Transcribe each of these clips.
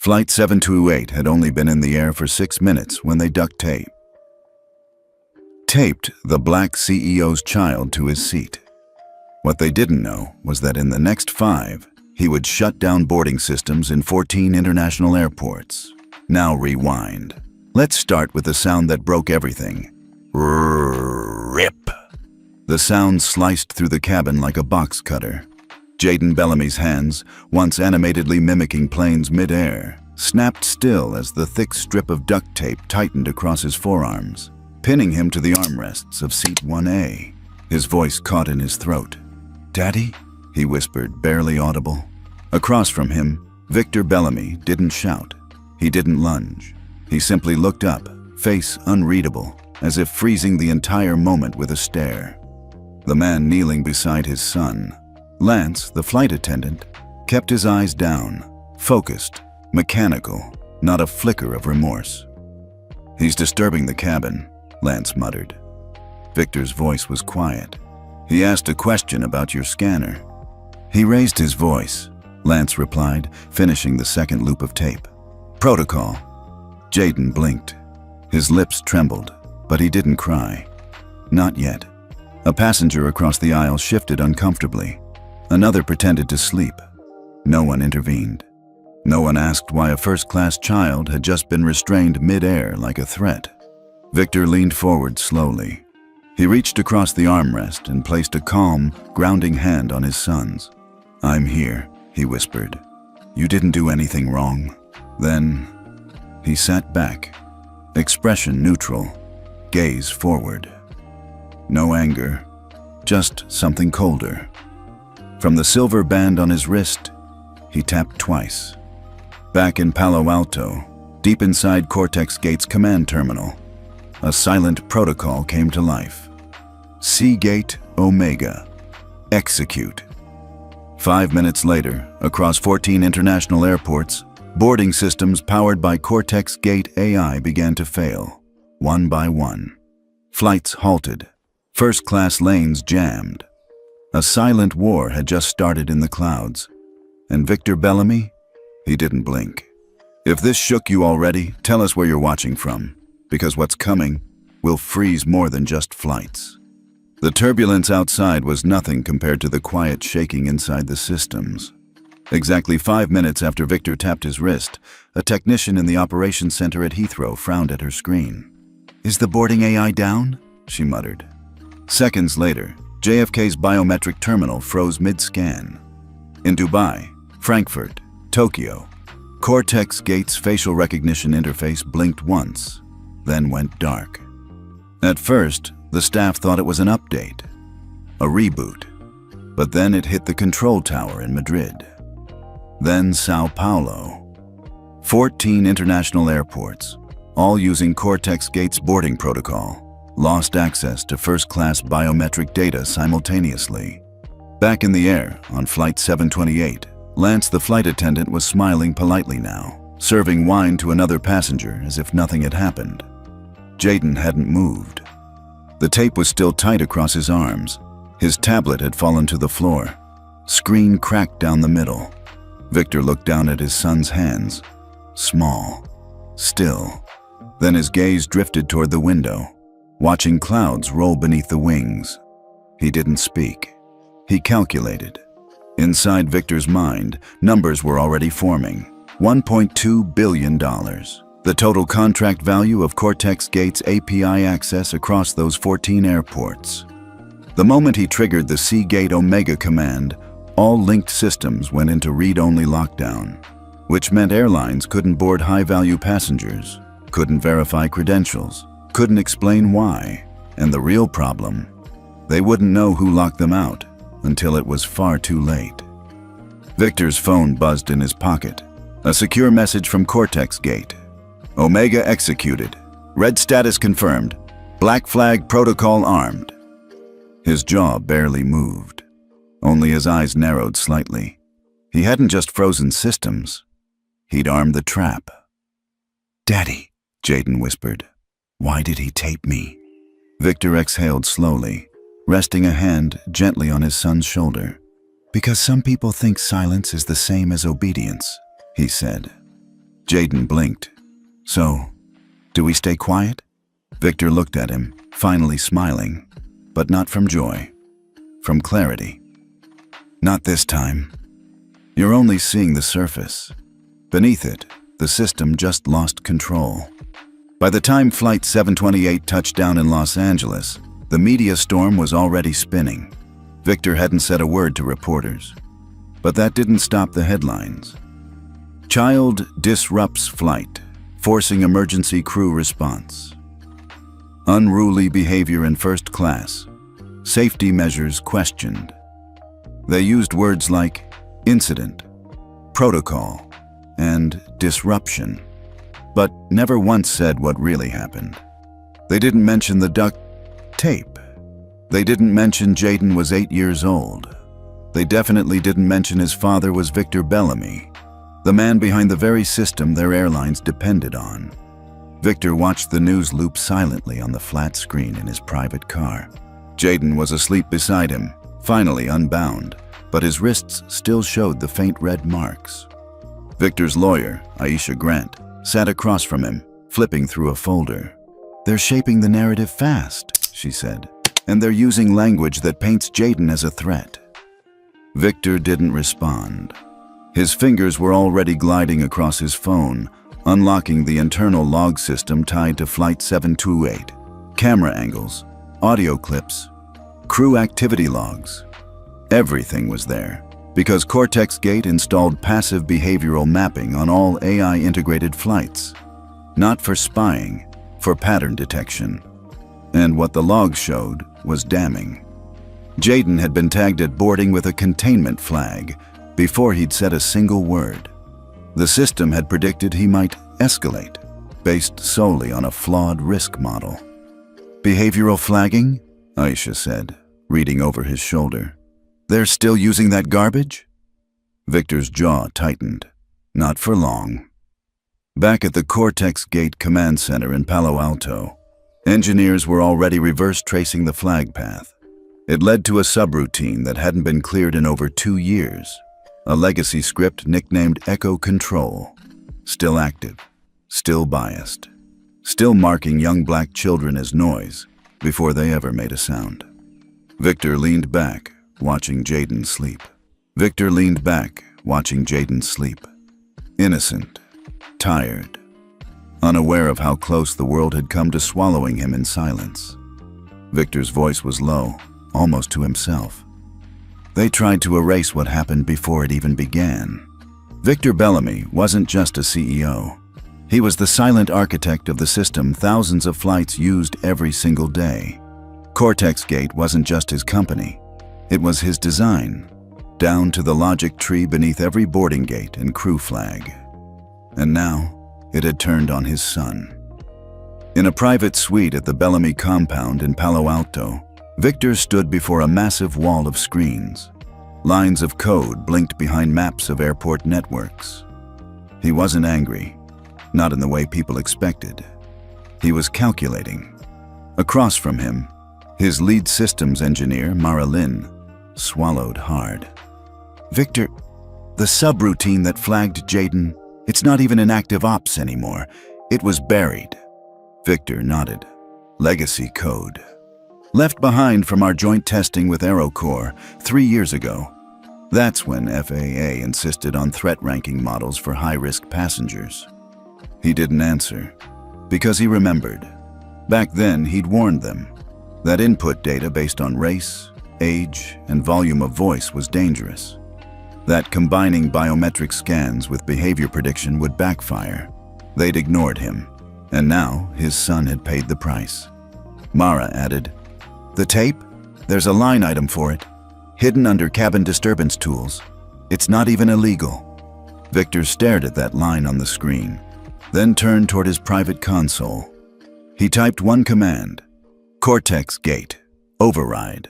Flight 728 had only been in the air for 6 minutes when they duct taped the black CEO's child to his seat. What they didn't know was that in the next 5, he would shut down boarding systems in 14 international airports. Now rewind. Let's start with the sound that broke everything. Rip. The sound sliced through the cabin like a box cutter. Jaden Bellamy's hands, once animatedly mimicking planes mid-air, snapped still as the thick strip of duct tape tightened across his forearms, pinning him to the armrests of seat 1A. His voice caught in his throat. "Daddy?" he whispered, barely audible. Across from him, Victor Bellamy didn't shout. He didn't lunge. He simply looked up, face unreadable, as if freezing the entire moment with a stare. The man kneeling beside his son, Lance, the flight attendant, kept his eyes down, focused, mechanical, not a flicker of remorse. "He's disturbing the cabin," Lance muttered. Victor's voice was quiet. "He asked a question about your scanner." "He raised his voice," Lance replied, finishing the second loop of tape. "Protocol." Jaden blinked. His lips trembled, but he didn't cry. Not yet. A passenger across the aisle shifted uncomfortably. Another pretended to sleep. No one intervened. No one asked why a first-class child had just been restrained mid-air like a threat. Victor leaned forward slowly. He reached across the armrest and placed a calm, grounding hand on his son's. "I'm here," he whispered. "You didn't do anything wrong." Then he sat back, expression neutral, gaze forward. No anger, just something colder. From the silver band on his wrist, he tapped twice. Back in Palo Alto, deep inside Cortex Gate's command terminal, a silent protocol came to life. Seagate Omega. Execute. 5 minutes later, across 14 international airports, boarding systems powered by Cortex Gate AI began to fail, one by one. Flights halted. First-class lanes jammed. A silent war had just started in the clouds. And Victor Bellamy? He didn't blink. "If this shook you already, tell us where you're watching from, because what's coming will freeze more than just flights." The turbulence outside was nothing compared to the quiet shaking inside the systems. Exactly 5 minutes after Victor tapped his wrist, a technician in the operations center at Heathrow frowned at her screen. "Is the boarding AI down?" she muttered. Seconds later, JFK's biometric terminal froze mid-scan. In Dubai, Frankfurt, Tokyo, Cortex Gate's facial recognition interface blinked once, then went dark. At first, the staff thought it was an update, a reboot, but then it hit the control tower in Madrid. Then Sao Paulo. 14 international airports, all using Cortex Gate's boarding protocol, lost access to first-class biometric data simultaneously. Back in the air, on Flight 728, Lance the flight attendant was smiling politely now, serving wine to another passenger as if nothing had happened. Jaden hadn't moved. The tape was still tight across his arms. His tablet had fallen to the floor. Screen cracked down the middle. Victor looked down at his son's hands. Small. Still. Then his gaze drifted toward the window, watching clouds roll beneath the wings. He didn't speak. He calculated. Inside Victor's mind, numbers were already forming. $1.2 billion. The total contract value of Cortex Gate's API access across those 14 airports. The moment he triggered the Seagate Omega command, all linked systems went into read-only lockdown, which meant airlines couldn't board high-value passengers, couldn't verify credentials, couldn't explain why, and the real problem, they wouldn't know who locked them out until it was far too late. Victor's phone buzzed in his pocket. A secure message from Cortex Gate. Omega executed. Red status confirmed. Black flag protocol armed. His jaw barely moved. Only his eyes narrowed slightly. He hadn't just frozen systems. He'd armed the trap. "Daddy," Jaden whispered. "Why did he tape me?" Victor exhaled slowly, resting a hand gently on his son's shoulder. "Because some people think silence is the same as obedience," he said. Jaden blinked. So, do we stay quiet? Victor looked at him, finally smiling, but not from joy, from clarity. Not this time. You're only seeing the surface. Beneath it, the system just lost control. By the time Flight 728 touched down in Los Angeles, the media storm was already spinning. Victor hadn't said a word to reporters. But that didn't stop the headlines. Child disrupts flight, forcing emergency crew response. Unruly behavior in first class. Safety measures questioned. They used words like incident, protocol, and disruption, but never once said what really happened. They didn't mention the Duct tape. They didn't mention Jaden was 8 years old. They definitely didn't mention his father was Victor Bellamy, the man behind the very system their airlines depended on. Victor watched the news loop silently on the flat screen in his private car. Jaden was asleep beside him, finally unbound, but his wrists still showed the faint red marks. Victor's lawyer, Aisha Grant, sat across from him, flipping through a folder. "They're shaping the narrative fast," she said, "and they're using language that paints Jaden as a threat." Victor didn't respond. His fingers were already gliding across his phone, unlocking the internal log system tied to Flight 728. Camera angles, audio clips, crew activity logs. Everything was there, because Cortex Gate installed passive behavioral mapping on all AI-integrated flights. Not for spying, for pattern detection. And what the logs showed was damning. Jaden had been tagged at boarding with a containment flag before he'd said a single word. The system had predicted he might escalate, based solely on a flawed risk model. "Behavioral flagging?" Aisha said, reading over his shoulder. "They're still using that garbage?" Victor's jaw tightened. Not for long. Back at the Cortex Gate Command Center in Palo Alto, engineers were already reverse tracing the flag path. It led to a subroutine that hadn't been cleared in over 2 years. A legacy script nicknamed Echo Control. Still active, still biased, still marking young black children as noise before they ever made a sound. Victor leaned back, watching Jaden sleep. Victor leaned back, watching Jaden sleep. Innocent, tired, unaware of how close the world had come to swallowing him in silence. Victor's voice was low, almost to himself. They tried to erase what happened before it even began. Victor Bellamy wasn't just a CEO. He was the silent architect of the system thousands of flights used every single day. Cortex Gate wasn't just his company. It was his design, down to the logic tree beneath every boarding gate and crew flag. And now, it had turned on his son. In a private suite at the Bellamy compound in Palo Alto, Victor stood before a massive wall of screens. Lines of code blinked behind maps of airport networks. He wasn't angry, not in the way people expected. He was calculating. Across from him, his lead systems engineer, Mara Lynn, swallowed hard. "Victor, the subroutine that flagged Jaden, it's not even an active ops anymore. It was buried." Victor nodded. "Legacy code. Left behind from our joint testing with AeroCorps 3 years ago. That's when FAA insisted on threat ranking models for high-risk passengers." He didn't answer, because he remembered. Back then, he'd warned them that input data based on race, age, and volume of voice was dangerous. That combining biometric scans with behavior prediction would backfire. They'd ignored him, and now his son had paid the price. Mara added, "The tape? There's a line item for it, hidden under cabin disturbance tools. It's not even illegal." Victor stared at that line on the screen, then turned toward his private console. He typed one command: Cortex Gate, override,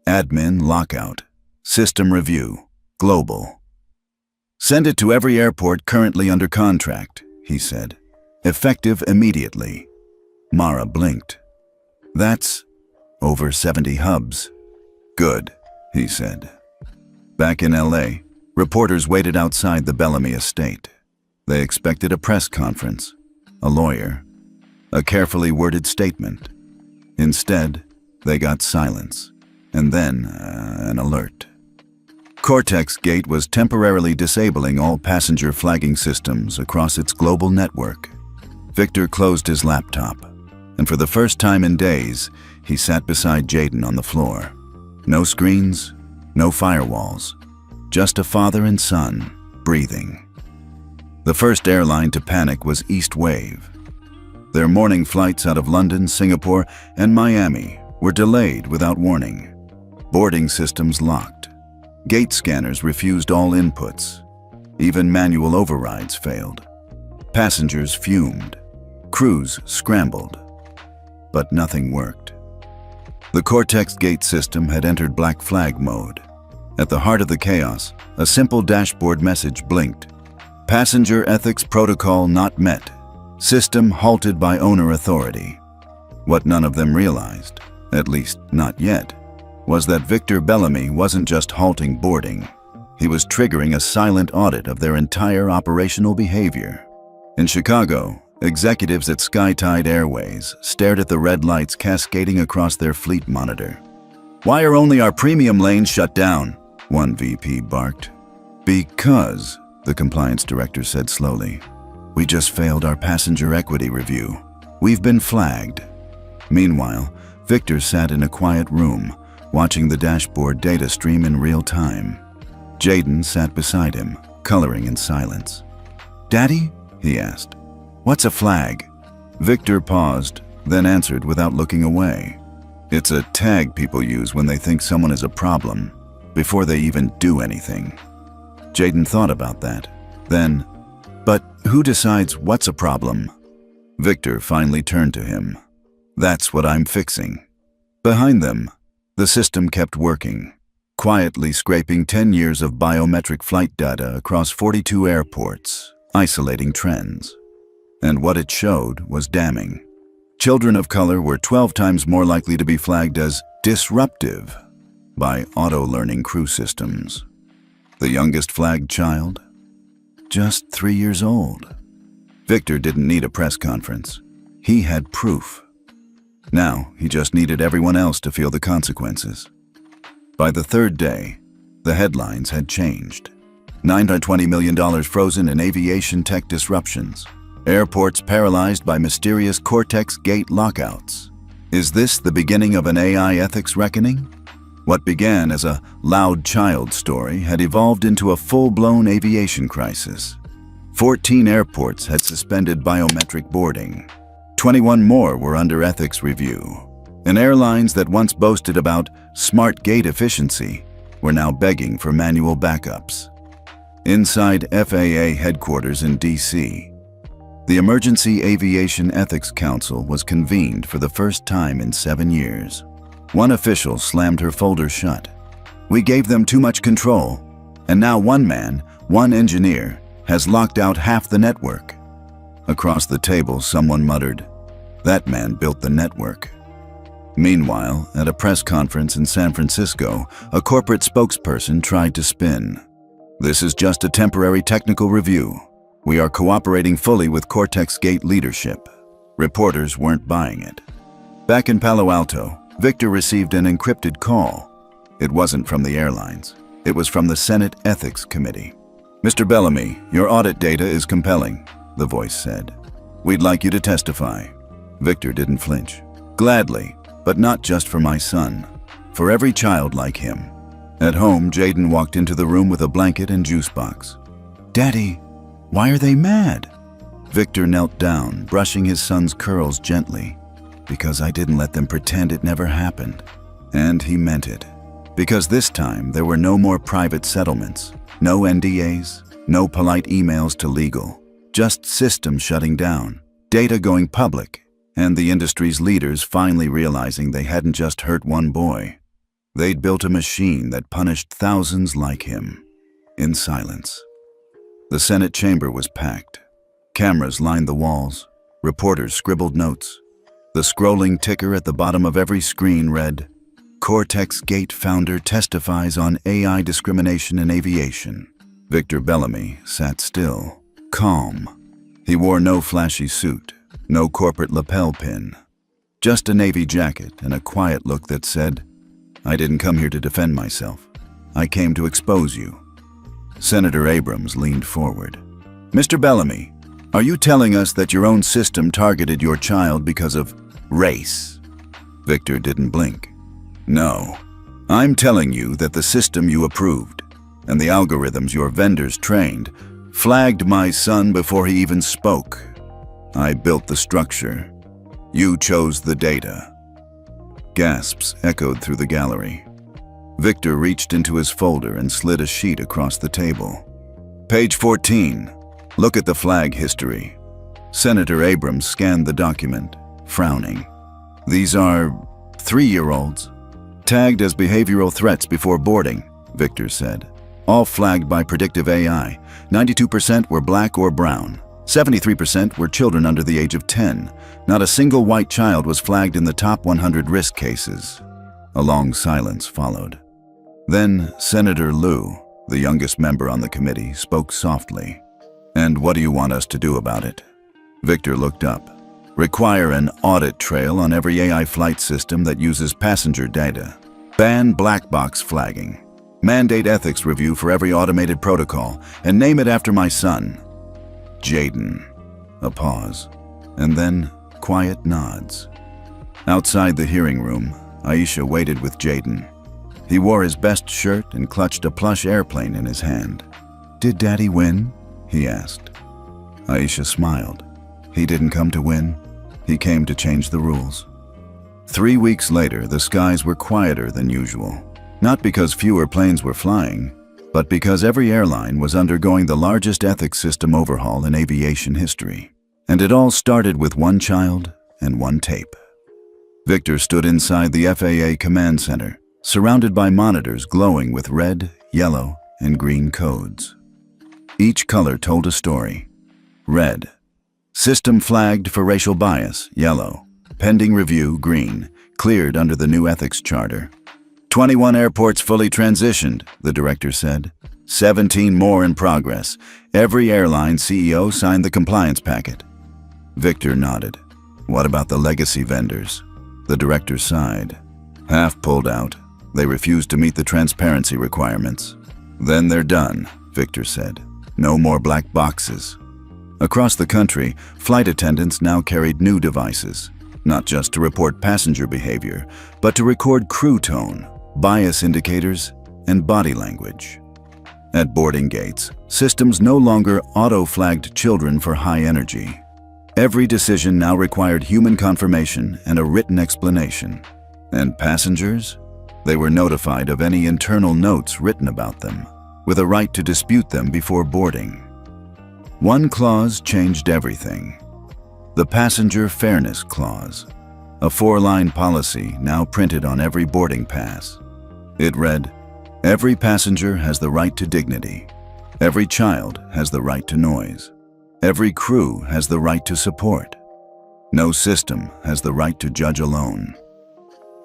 admin lockout, system review, global. "Send it to every airport currently under contract," he said. "Effective immediately." Mara blinked. "That's over 70 hubs." "Good," he said. Back in LA, reporters waited outside the Bellamy estate. They expected a press conference, a lawyer, a carefully worded statement. Instead, they got silence, and then an alert. Cortex Gate was temporarily disabling all passenger flagging systems across its global network. Victor closed his laptop, and for the first time in days, he sat beside Jaden on the floor. No screens, no firewalls, just a father and son breathing. The first airline to panic was East Wave. Their morning flights out of London, Singapore, and Miami were delayed without warning. Boarding systems locked. Gate scanners refused all inputs. Even manual overrides failed. Passengers fumed. Crews scrambled. But nothing worked. The Cortex Gate system had entered black flag mode. At the heart of the chaos, a simple dashboard message blinked. Passenger ethics protocol not met. System halted by owner authority. What none of them realized, at least not yet, was that Victor Bellamy wasn't just halting boarding. He was triggering a silent audit of their entire operational behavior. In Chicago, executives at SkyTide Airways stared at the red lights cascading across their fleet monitor. "Why are only our premium lanes shut down?" one VP barked. "Because," the compliance director said slowly, "we just failed our passenger equity review. We've been flagged." Meanwhile, Victor sat in a quiet room, watching the dashboard data stream in real time. Jaden sat beside him, coloring in silence. "Daddy?" he asked. "What's a flag?" Victor paused, then answered without looking away. "It's a tag people use when they think someone is a problem, before they even do anything." Jaden thought about that. Then, "But who decides what's a problem?" Victor finally turned to him. "That's what I'm fixing." Behind them, the system kept working, quietly scraping 10 years of biometric flight data across 42 airports, isolating trends. And what it showed was damning. Children of color were 12 times more likely to be flagged as disruptive by auto-learning crew systems. The youngest flagged child? Just 3 years old. Victor didn't need a press conference. He had proof. Now, he just needed everyone else to feel the consequences. By the third day, the headlines had changed. $920 million frozen in aviation tech disruptions. Airports paralyzed by mysterious Cortex Gate lockouts. Is this the beginning of an AI ethics reckoning? What began as a loud child story had evolved into a full-blown aviation crisis. 14 airports had suspended biometric boarding. 21 more were under ethics review. And airlines that once boasted about smart gate efficiency were now begging for manual backups. Inside FAA headquarters in DC, the Emergency Aviation Ethics Council was convened for the first time in 7 years. One official slammed her folder shut. "We gave them too much control, and now one man, one engineer, has locked out half the network." Across the table, someone muttered, "That man built the network." Meanwhile, at a press conference in San Francisco, a corporate spokesperson tried to spin. "This is just a temporary technical review. We are cooperating fully with Cortex Gate leadership." Reporters weren't buying it. Back in Palo Alto, Victor received an encrypted call. It wasn't from the airlines. It was from the Senate Ethics Committee. "Mr. Bellamy, your audit data is compelling," the voice said. "We'd like you to testify." Victor didn't flinch. "Gladly, but not just for my son. For every child like him." At home, Jaden walked into the room with a blanket and juice box. "Daddy, why are they mad?" Victor knelt down, brushing his son's curls gently. "Because I didn't let them pretend it never happened." And he meant it. Because this time, there were no more private settlements, no NDAs, no polite emails to legal, just systems shutting down, data going public, and the industry's leaders finally realizing they hadn't just hurt one boy. They'd built a machine that punished thousands like him, in silence. The Senate chamber was packed. Cameras lined the walls. Reporters scribbled notes. The scrolling ticker at the bottom of every screen read, "Cortex Gate founder testifies on AI discrimination in aviation." Victor Bellamy sat still. calm. He wore no flashy suit, no corporate lapel pin, just a navy jacket and a quiet look that said, "I didn't come here to defend myself. I came to expose you." Senator Abrams leaned forward. "Mr. Bellamy, are you telling us that your own system targeted your child because of race?" Victor didn't blink. "No. I'm telling you that the system you approved and the algorithms your vendors trained flagged my son before he even spoke. I built the structure. You chose the data." Gasps echoed through the gallery. Victor reached into his folder and slid a sheet across the table. "Page 14. Look at the flag history." Senator Abrams scanned the document, frowning. "These are 3-year-olds, tagged as behavioral threats before boarding," Victor said. "All flagged by predictive AI. 92% were black or brown. 73% were children under the age of 10. Not a single white child was flagged in the top 100 risk cases." A long silence followed. Then Senator Liu, the youngest member on the committee, spoke softly. "And what do you want us to do about it?" Victor looked up. "Require an audit trail on every AI flight system that uses passenger data. Ban black box flagging. Mandate ethics review for every automated protocol, and name it after my son. Jaden." A pause, and then quiet nods. Outside the hearing room, Aisha waited with Jaden. He wore his best shirt and clutched a plush airplane in his hand. "Did Daddy win?" he asked. Aisha smiled. "He didn't come to win. He came to change the rules." 3 weeks later, the skies were quieter than usual. Not because fewer planes were flying, but because every airline was undergoing the largest ethics system overhaul in aviation history. And it all started with one child and one tape. Victor stood inside the FAA command center, surrounded by monitors glowing with red, yellow, and green codes. Each color told a story. Red: system flagged for racial bias, yellow. Pending review, green. Cleared under the new ethics charter. 21 airports fully transitioned, the director said. 17 more in progress. Every airline CEO signed the compliance packet. Victor nodded. "What about the legacy vendors?" The director sighed. "Half pulled out. They refused to meet the transparency requirements." "Then they're done," Victor said. "No more black boxes." Across the country, flight attendants now carried new devices, not just to report passenger behavior, but to record crew tone, bias indicators, and body language. At boarding gates, systems no longer auto-flagged children for high energy. Every decision now required human confirmation and a written explanation. And passengers? They were notified of any internal notes written about them, with a right to dispute them before boarding. One clause changed everything. The Passenger Fairness Clause, a 4-line policy now printed on every boarding pass. It read, "Every passenger has the right to dignity. Every child has the right to noise. Every crew has the right to support. No system has the right to judge alone."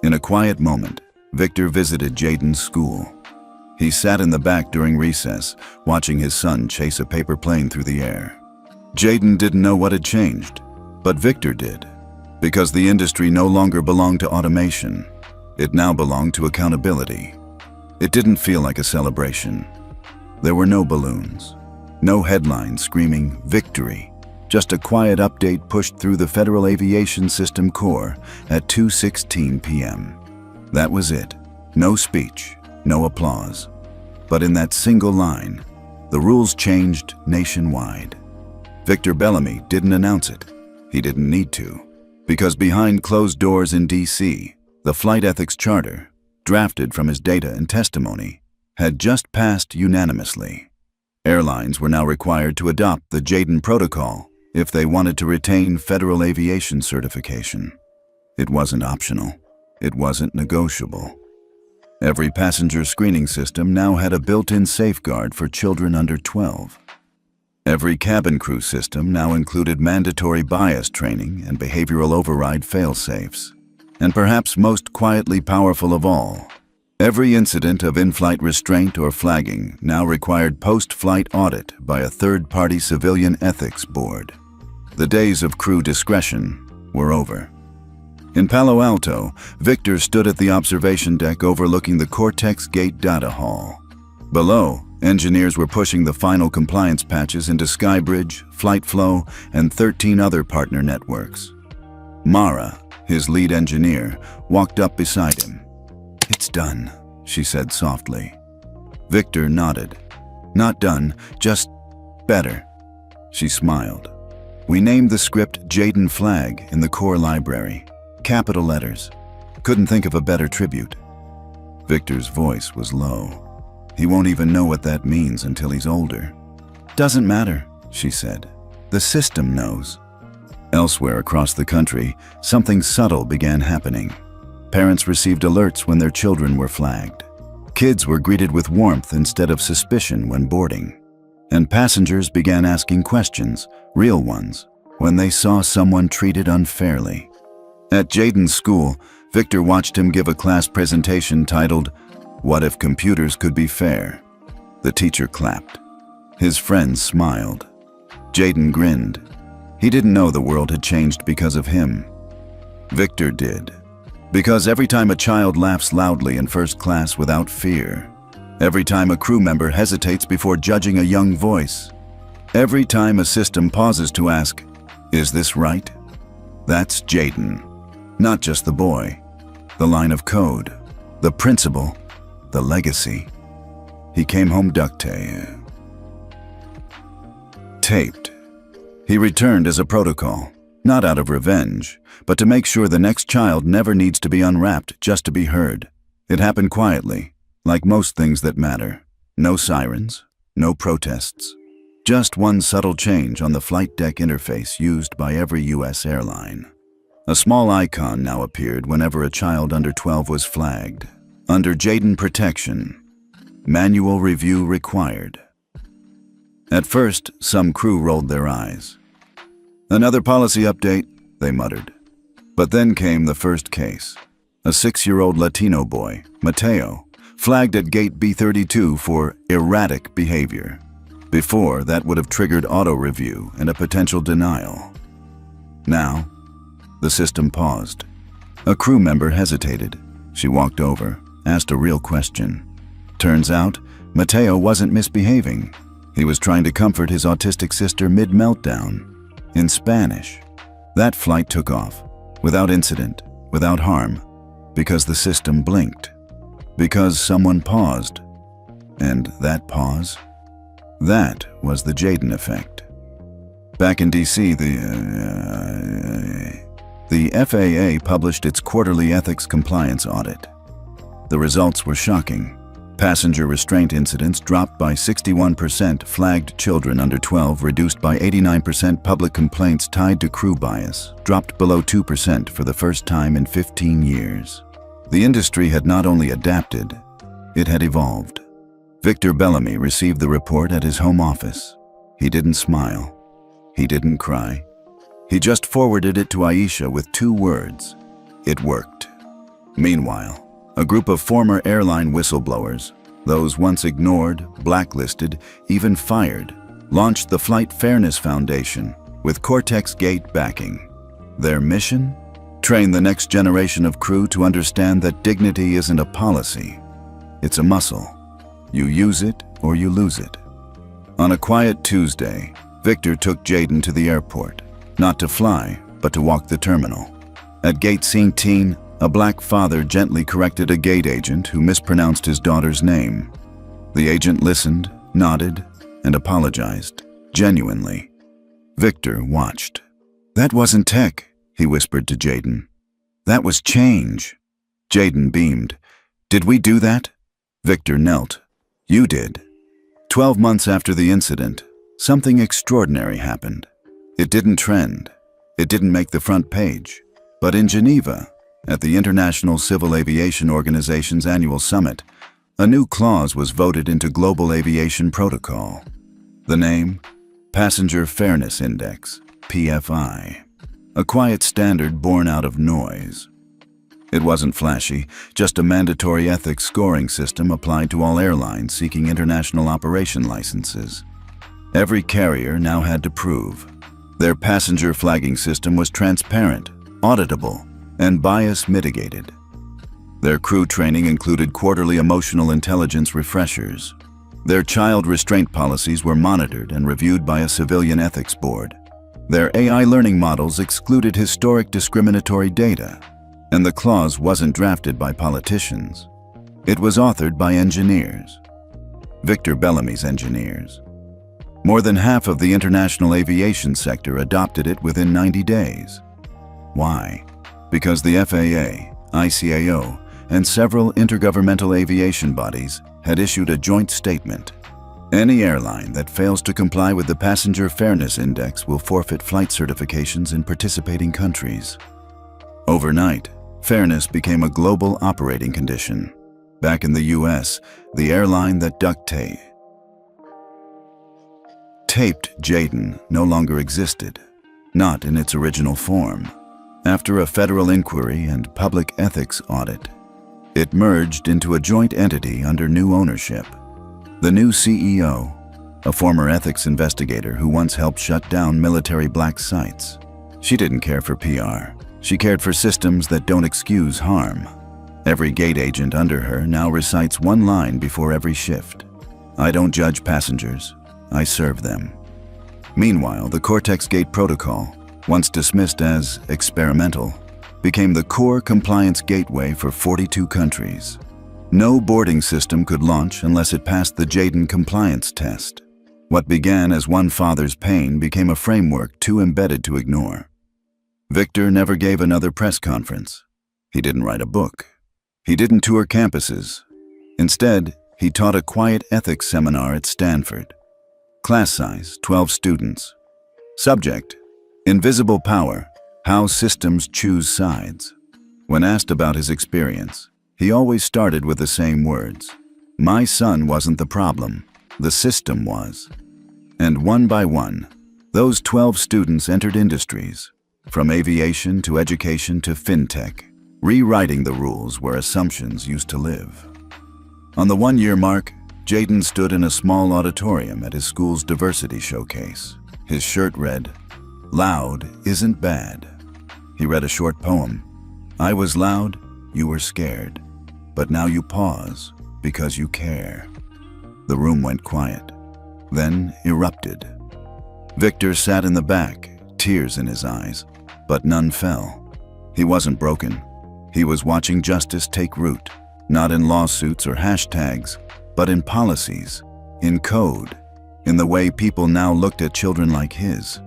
In a quiet moment, Victor visited Jaden's school. He sat in the back during recess, watching his son chase a paper plane through the air. Jaden didn't know what had changed, but Victor did, because the industry no longer belonged to automation. It now belonged to accountability. It didn't feel like a celebration. There were no balloons, no headlines screaming victory, just a quiet update pushed through the Federal Aviation System core at 2:16 p.m. That was it. No speech, no applause. But in that single line, the rules changed nationwide. Victor Bellamy didn't announce it. He didn't need to, because behind closed doors in D.C., the Flight Ethics Charter, drafted from his data and testimony, had just passed unanimously. Airlines were now required to adopt the Jaden Protocol if they wanted to retain federal aviation certification. It wasn't optional. It wasn't negotiable. Every passenger screening system now had a built-in safeguard for children under 12. Every cabin crew system now included mandatory bias training and behavioral override fail-safes. And perhaps most quietly powerful of all, Every incident of in-flight restraint or flagging now required post-flight audit by a third-party civilian ethics board. The days of crew discretion were over. In Palo Alto, Victor stood at the observation deck overlooking the Cortex Gate data hall. Below, engineers were pushing the final compliance patches into Skybridge, FlightFlow, and 13 other partner networks. Mara, his lead engineer, walked up beside him. "It's done," she said softly. Victor nodded. "Not done, just better." She smiled. "We named the script Jaden Flag in the core library. Capital letters. Couldn't think of a better tribute." Victor's voice was low. "He won't even know what that means until he's older." "Doesn't matter," she said. "The system knows." Elsewhere across the country, something subtle began happening. Parents received alerts when their children were flagged. Kids were greeted with warmth instead of suspicion when boarding. And passengers began asking questions, real ones, when they saw someone treated unfairly. At Jaden's school, Victor watched him give a class presentation titled, "What if computers could be fair?" The teacher clapped. His friends smiled. Jaden grinned. He didn't know the world had changed because of him. Victor did. Because every time a child laughs loudly in first class without fear, every time a crew member hesitates before judging a young voice, every time a system pauses to ask, "Is this right?" That's Jaden. Not just the boy, the line of code, the principle, the legacy. He came home taped. He returned as a protocol, not out of revenge, but to make sure the next child never needs to be unwrapped just to be heard. It happened quietly, like most things that matter. No sirens, no protests. Just one subtle change on the flight deck interface used by every U.S. airline. A small icon now appeared whenever a child under 12 was flagged. Under Jaden protection, manual review required. At first, some crew rolled their eyes. "Another policy update," they muttered. But then came the first case. A 6-year-old Latino boy, Mateo, flagged at gate B32 for erratic behavior. Before, that would have triggered auto-review and a potential denial. Now, the system paused. A crew member hesitated. She walked over, asked a real question. Turns out, Mateo wasn't misbehaving. He was trying to comfort his autistic sister mid-meltdown. In Spanish. That flight took off, without incident, without harm, because the system blinked. Because someone paused. And that pause? That was the Jaden effect. Back in DC, the FAA published its quarterly ethics compliance audit. The results were shocking. Passenger restraint incidents dropped by 61%, flagged children under 12 reduced by 89%, public complaints tied to crew bias dropped below 2% for the first time in 15 years. The industry had not only adapted, it had evolved. Victor Bellamy received the report at his home office. He didn't smile. He didn't cry. He just forwarded it to Aisha with 2 words. It worked. Meanwhile, a group of former airline whistleblowers, those once ignored, blacklisted, even fired, launched the Flight Fairness Foundation with Cortex Gate backing. Their mission? Train the next generation of crew to understand that dignity isn't a policy. It's a muscle. You use it or you lose it. On a quiet Tuesday, Victor took Jaden to the airport, not to fly, but to walk the terminal. At Gate 17, a black father gently corrected a gate agent who mispronounced his daughter's name. The agent listened, nodded, and apologized, genuinely. Victor watched. "That wasn't tech," he whispered to Jaden. "That was change." Jaden beamed. "Did we do that?" Victor knelt. "You did." 12 months after the incident, something extraordinary happened. It didn't trend. It didn't make the front page. But in Geneva, at the International Civil Aviation Organization's annual summit, a new clause was voted into Global Aviation Protocol. The name? Passenger Fairness Index, PFI. A quiet standard born out of noise. It wasn't flashy, just a mandatory ethics scoring system applied to all airlines seeking international operation licenses. Every carrier now had to prove their passenger flagging system was transparent, auditable, and bias mitigated. Their crew training included quarterly emotional intelligence refreshers. Their child restraint policies were monitored and reviewed by a civilian ethics board. Their AI learning models excluded historic discriminatory data, and the clause wasn't drafted by politicians. It was authored by engineers. Victor Bellamy's engineers. More than half of the international aviation sector adopted it within 90 days. Why? Because the FAA, ICAO, and several intergovernmental aviation bodies had issued a joint statement. Any airline that fails to comply with the Passenger Fairness Index will forfeit flight certifications in participating countries. Overnight, fairness became a global operating condition. Back in the US, the airline that Duct taped Jayden no longer existed, not in its original form. After a federal inquiry and public ethics audit, it merged into a joint entity under new ownership. The new CEO, a former ethics investigator who once helped shut down military black sites. She didn't care for PR. She cared for systems that don't excuse harm. Every gate agent under her now recites one line before every shift. I don't judge passengers, I serve them. Meanwhile, the Cortex Gate Protocol, once dismissed as experimental, became the core compliance gateway for 42 countries. No boarding system could launch unless it passed the Jayden compliance test. What began as one father's pain became a framework too embedded to ignore. Victor never gave another press conference. He didn't write a book. He didn't tour campuses. Instead, he taught a quiet ethics seminar at Stanford. Class size, 12 students. Subject, invisible power, how systems choose sides. When asked about his experience, he always started with the same words. My son wasn't the problem, the system was. And one by one, those 12 students entered industries, from aviation to education to fintech, rewriting the rules where assumptions used to live. On the one-year mark, Jayden stood in a small auditorium at his school's diversity showcase. His shirt read, "Loud isn't bad." He read a short poem. I was loud, you were scared, but now you pause because you care. The room went quiet, then erupted. Victor sat in the back, tears in his eyes, but none fell. He wasn't broken. He was watching justice take root, not in lawsuits or hashtags, but in policies, in code, in the way people now looked at children like his.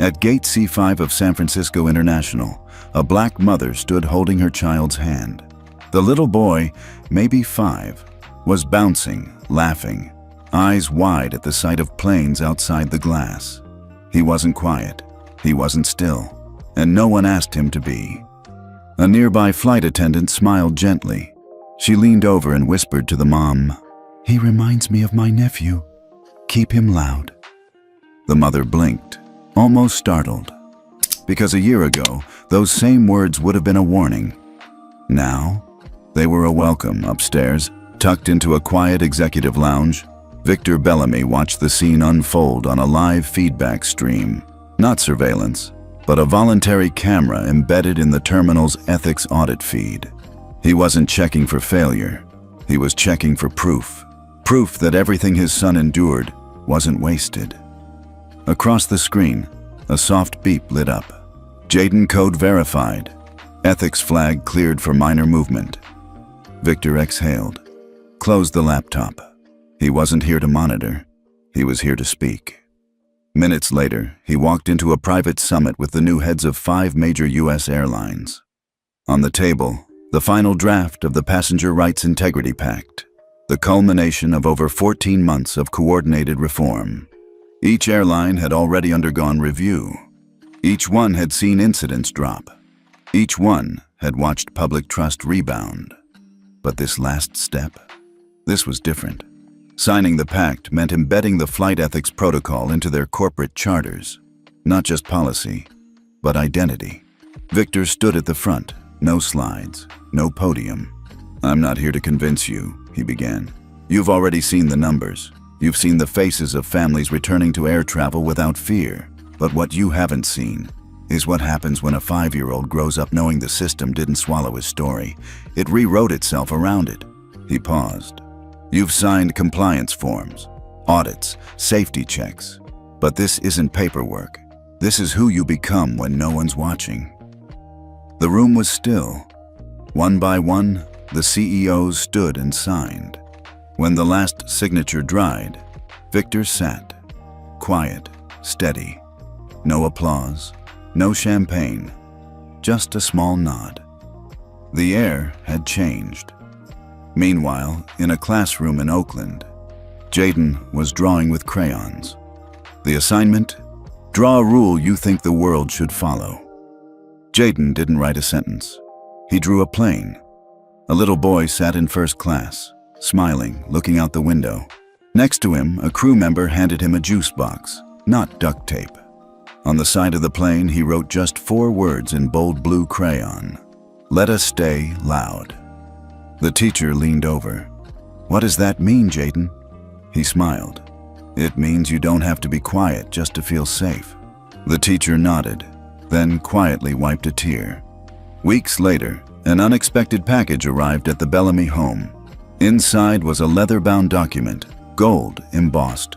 At Gate C5 of San Francisco International, a black mother stood holding her child's hand. The little boy, maybe 5, was bouncing, laughing, eyes wide at the sight of planes outside the glass. He wasn't quiet, he wasn't still, and no one asked him to be. A nearby flight attendant smiled gently. She leaned over and whispered to the mom, "He reminds me of my nephew. Keep him loud." The mother blinked, almost startled, because a year ago, those same words would have been a warning. Now, they were a welcome upstairs, tucked into a quiet executive lounge. Victor Bellamy watched the scene unfold on a live feedback stream. Not surveillance, but a voluntary camera embedded in the terminal's ethics audit feed. He wasn't checking for failure. He was checking for proof. Proof that everything his son endured wasn't wasted. Across the screen, a soft beep lit up. Jayden code verified. Ethics flag cleared for minor movement. Victor exhaled, closed the laptop. He wasn't here to monitor. He was here to speak. Minutes later, he walked into a private summit with the new heads of 5 major U.S. airlines. On the table, the final draft of the Passenger Rights Integrity Pact, the culmination of over 14 months of coordinated reform. Each airline had already undergone review. Each one had seen incidents drop. Each one had watched public trust rebound. But this last step, this was different. Signing the pact meant embedding the flight ethics protocol into their corporate charters. Not just policy, but identity. Victor stood at the front, No slides, no podium. "I'm not here to convince you," he began. "You've already seen the numbers. You've seen the faces of families returning to air travel without fear. But what you haven't seen is what happens when a 5-year-old grows up knowing the system didn't swallow his story. It rewrote itself around it." He paused. "You've signed compliance forms, audits, safety checks. But this isn't paperwork. This is who you become when no one's watching." The room was still. One by one, the CEOs stood and signed. When the last signature dried, Victor sat, quiet, steady. No applause, no champagne, just a small nod. The air had changed. Meanwhile, in a classroom in Oakland, Jaden was drawing with crayons. The assignment? Draw a rule you think the world should follow. Jaden didn't write a sentence. He drew a plane. A little boy sat in first class, smiling, looking out the window. Next to him, a crew member handed him a juice box, not duct tape. On the side of the plane, he wrote just 4 words in bold blue crayon. "Let us stay loud." The teacher leaned over. "What does that mean, Jaden?" He smiled. "It means you don't have to be quiet just to feel safe." The teacher nodded, then quietly wiped a tear. Weeks later, an unexpected package arrived at the Bellamy home. Inside was a leather-bound document, gold embossed.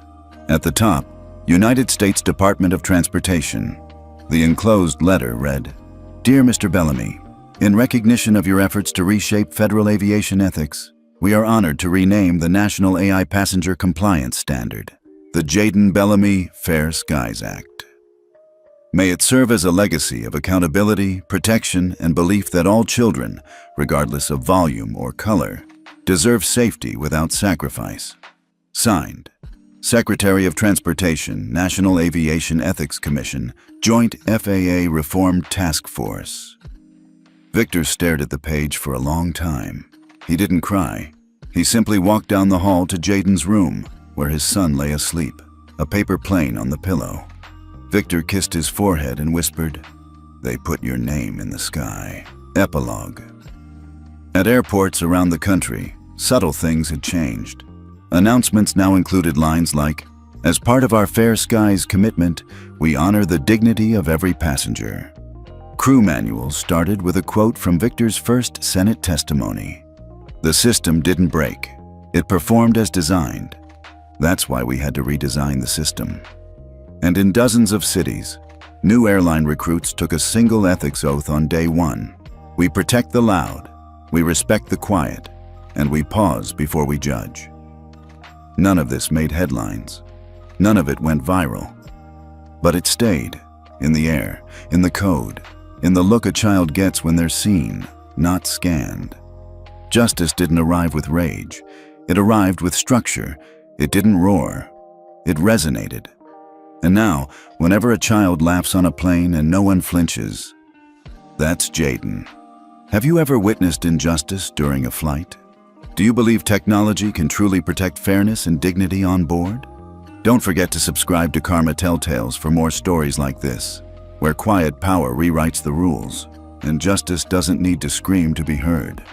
At the top, United States Department of Transportation. The enclosed letter read, "Dear Mr. Bellamy, in recognition of your efforts to reshape federal aviation ethics, we are honored to rename the National AI Passenger Compliance Standard, the Jaden Bellamy Fair Skies Act. May it serve as a legacy of accountability, protection, and belief that all children, regardless of volume or color, deserve safety without sacrifice." Signed, Secretary of Transportation, National Aviation Ethics Commission, Joint FAA Reform Task Force. Victor stared at the page for a long time. He didn't cry. He simply walked down the hall to Jaden's room, where his son lay asleep, a paper plane on the pillow. Victor kissed his forehead and whispered, "They put your name in the sky." Epilogue. At airports around the country, subtle things had changed. Announcements now included lines like, "As part of our Fair Skies commitment, we honor the dignity of every passenger." Crew manuals started with a quote from Victor's first Senate testimony. "The system didn't break. It performed as designed. That's why we had to redesign the system." And in dozens of cities, new airline recruits took a single ethics oath on day 1. "We protect the loud, we respect the quiet, and we pause before we judge." None of this made headlines. None of it went viral. But it stayed, in the air, in the code, in the look a child gets when they're seen, not scanned. Justice didn't arrive with rage. It arrived with structure. It didn't roar. It resonated. And now, whenever a child laughs on a plane and no one flinches, that's Jaden. Have you ever witnessed injustice during a flight? Do you believe technology can truly protect fairness and dignity on board? Don't forget to subscribe to Karma Telltales for more stories like this, where quiet power rewrites the rules, and justice doesn't need to scream to be heard.